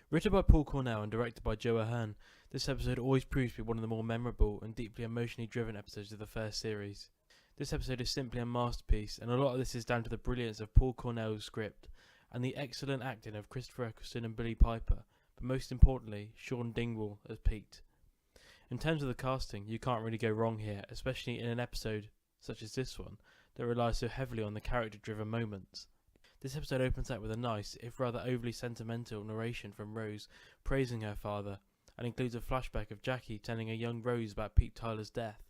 Written by Paul Cornell and directed by Joe Ahern, this episode always proves to be one of the more memorable and deeply emotionally driven episodes of the first series. This episode is simply a masterpiece, and a lot of this is down to the brilliance of Paul Cornell's script and the excellent acting of Christopher Eccleston and Billie Piper, but most importantly, Sean Dingwall as Pete. In terms of the casting, you can't really go wrong here, especially in an episode such as this one that relies so heavily on the character-driven moments. This episode opens up with a nice, if rather overly sentimental, narration from Rose praising her father, and includes a flashback of Jackie telling a young Rose about Pete Tyler's death.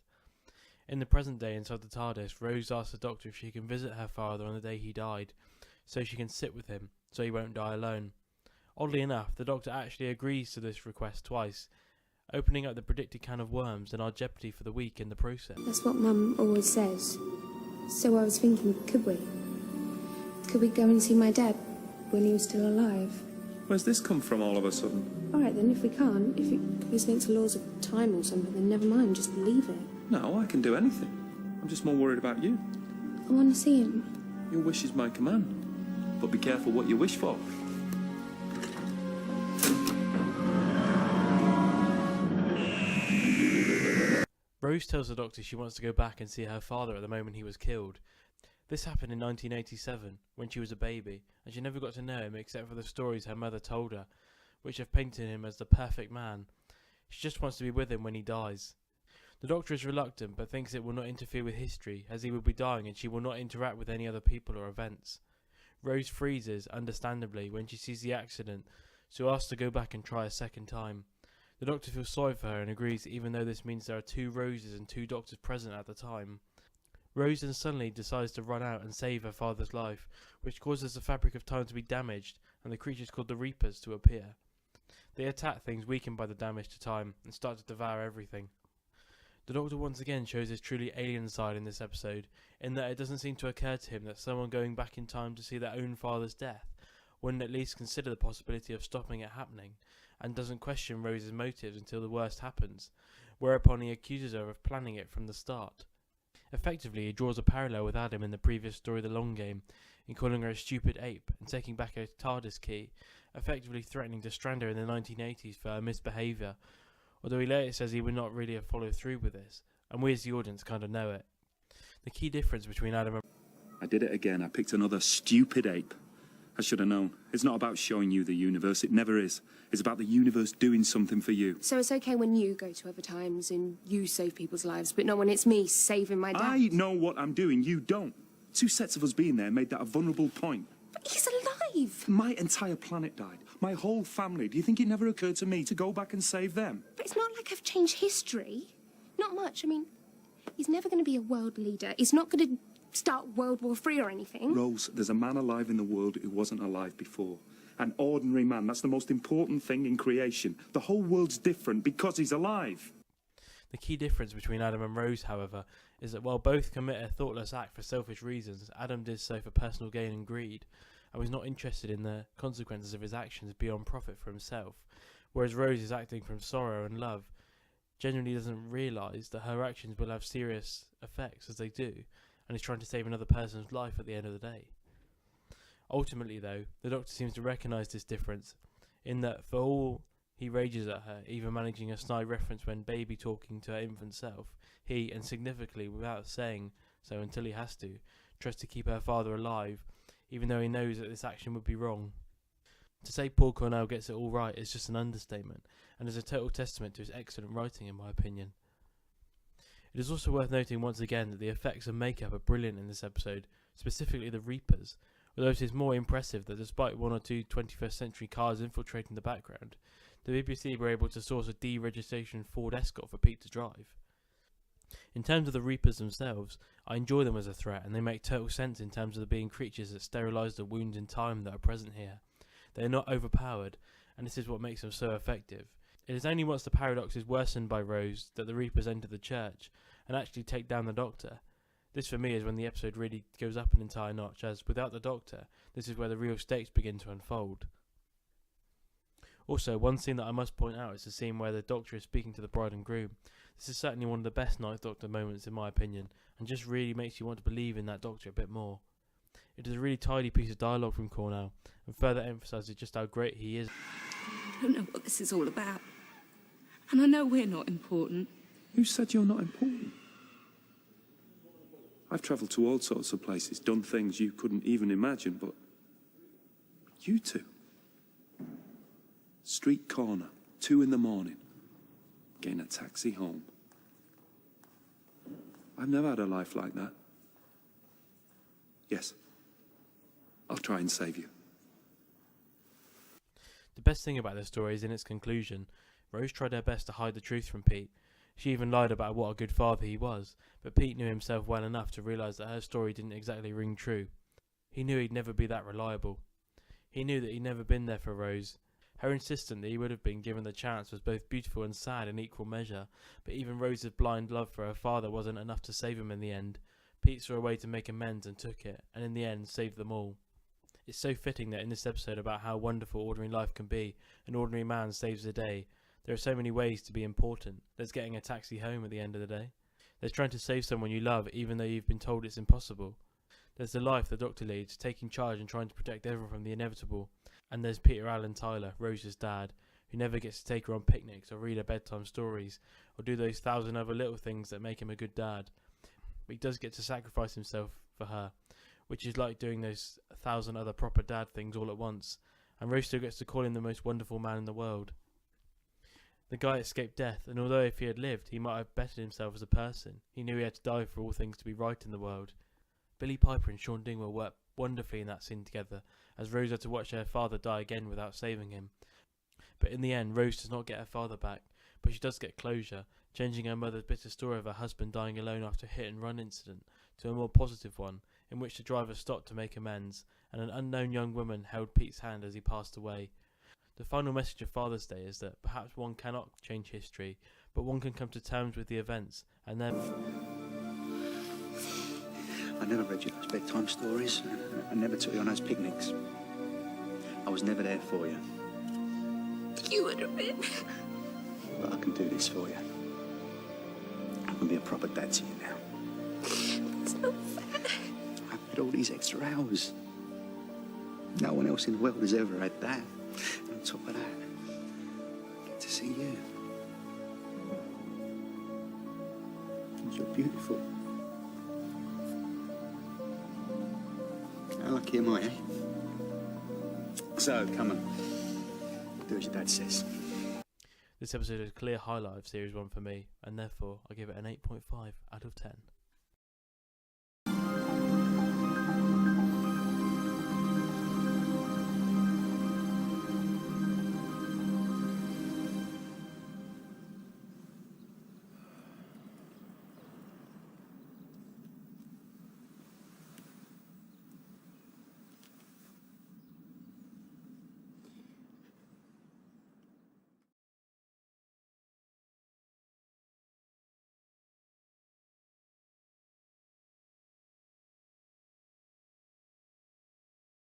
In the present day inside the TARDIS, Rose asks the Doctor if she can visit her father on the day he died, so she can sit with him, so he won't die alone. Oddly enough, the Doctor actually agrees to this request twice, opening up the predicted can of worms and our jeopardy for the week in the process. That's what Mum always says. So I was thinking, could we? Could we go and see my dad when he was still alive? Where's this come from all of a sudden? All right, then, if we can't, if it goes against the laws of time or something, then never mind, just leave it. No, I can do anything. I'm just more worried about you. I want to see him. Your wish is my command. But be careful what you wish for. Rose tells the Doctor she wants to go back and see her father at the moment he was killed. This happened in 1987, when she was a baby, and she never got to know him except for the stories her mother told her, which have painted him as the perfect man. She just wants to be with him when he dies. The Doctor is reluctant, but thinks it will not interfere with history, as he will be dying and she will not interact with any other people or events. Rose freezes, understandably, when she sees the accident, so asks to go back and try a second time. The Doctor feels sorry for her and agrees, even though this means there are two Roses and two Doctors present at the time. Rose then suddenly decides to run out and save her father's life, which causes the fabric of time to be damaged and the creatures called the Reapers to appear. They attack things weakened by the damage to time and start to devour everything. The Doctor once again shows his truly alien side in this episode, in that it doesn't seem to occur to him that someone going back in time to see their own father's death wouldn't at least consider the possibility of stopping it happening, and doesn't question Rose's motives until the worst happens, whereupon he accuses her of planning it from the start. Effectively, he draws a parallel with Adam in the previous story The Long Game, in calling her a stupid ape and taking back her TARDIS key, effectively threatening to strand her in the 1980s for her misbehaviour, although he later says he would not really have followed through with this, and we as the audience kind of know it. The key difference between Adam and... I did it again. I picked another stupid ape. I should have known. It's not about showing you the universe. It never is. It's about the universe doing something for you. So it's okay when you go to other times and you save people's lives, but not when it's me saving my dad? I know what I'm doing. You don't. Two sets of us being there made that a vulnerable point. But he's alive! My entire planet died. My whole family. Do you think it never occurred to me to go back and save them? But it's not like I've changed history. Not much. I mean, he's never going to be a world leader. He's not going to start World War III or anything. Rose, there's a man alive in the world who wasn't alive before. An ordinary man. That's the most important thing in creation. The whole world's different because he's alive. The key difference between Adam and Rose, however, is that while both commit a thoughtless act for selfish reasons, Adam did so for personal gain and greed, and was not interested in the consequences of his actions beyond profit for himself, whereas Rose is acting from sorrow and love, genuinely doesn't realise that her actions will have serious effects as they do, and is trying to save another person's life at the end of the day. Ultimately, though, the Doctor seems to recognise this difference, in that for all he rages at her, even managing a snide reference when baby talking to her infant self, he, and significantly without saying so until he has to, tries to keep her father alive, even though he knows that this action would be wrong. To say Paul Cornell gets it all right is just an understatement, and is a total testament to his excellent writing in my opinion. It is also worth noting once again that the effects and makeup are brilliant in this episode, specifically the Reapers, although it is more impressive that despite one or two 21st century cars infiltrating the background, the BBC were able to source a deregistration Ford Escort for Pete to drive. In terms of the Reapers themselves, I enjoy them as a threat, and they make total sense in terms of them being creatures that sterilise the wounds in time that are present here. They are not overpowered, and this is what makes them so effective. It is only once the paradox is worsened by Rose that the Reapers enter the church and actually take down the Doctor. This for me is when the episode really goes up an entire notch, as without the Doctor, this is where the real stakes begin to unfold. Also, one scene that I must point out is the scene where the Doctor is speaking to the bride and groom. This is certainly one of the best Ninth Doctor moments in my opinion, and just really makes you want to believe in that Doctor a bit more. It is a really tidy piece of dialogue from Cornell, and further emphasises just how great he is. I don't know what this is all about. And I know we're not important. Who said you're not important? I've travelled to all sorts of places, done things you couldn't even imagine, but you two. Street corner, 2 a.m, getting a taxi home. I've never had a life like that. Yes, I'll try and save you. The best thing about the story is in its conclusion. Rose tried her best to hide the truth from Pete. She even lied about what a good father he was, but Pete knew himself well enough to realise that her story didn't exactly ring true. He knew he'd never be that reliable. He knew that he'd never been there for Rose. Her insistence that he would have been given the chance was both beautiful and sad in equal measure, but even Rose's blind love for her father wasn't enough to save him in the end. Pete saw a way to make amends and took it, and in the end saved them all. It's so fitting that in this episode about how wonderful ordinary life can be, an ordinary man saves the day. There are so many ways to be important. There's getting a taxi home at the end of the day. There's trying to save someone you love even though you've been told it's impossible. There's the life the Doctor leads, taking charge and trying to protect everyone from the inevitable. And there's Peter Allen Tyler, Rose's dad, who never gets to take her on picnics or read her bedtime stories or do those 1,000 other little things that make him a good dad. But he does get to sacrifice himself for her, which is like doing those 1,000 other proper dad things all at once. And Rose still gets to call him the most wonderful man in the world. The guy escaped death, and although if he had lived, he might have bettered himself as a person, he knew he had to die for all things to be right in the world. Billie Piper and Sean Dingwall worked wonderfully in that scene together, as Rose had to watch her father die again without saving him. But in the end, Rose does not get her father back, but she does get closure, changing her mother's bitter story of her husband dying alone after a hit-and-run incident to a more positive one, in which the driver stopped to make amends, and an unknown young woman held Pete's hand as he passed away. The final message of Father's Day is that perhaps one cannot change history, but one can come to terms with the events, and then... I never read you those bedtime stories. I never took you on those picnics. I was never there for you. You would have been. But I can do this for you. I can be a proper dad to you now. It's not fair. I've had all these extra hours. No one else in the world has ever had that. And on top of that, I get to see you. And you're beautiful. How lucky am I, eh? So, come on. Do as your dad says. This episode is a clear highlight of Series 1 for me, and therefore I give it an 8.5 out of 10.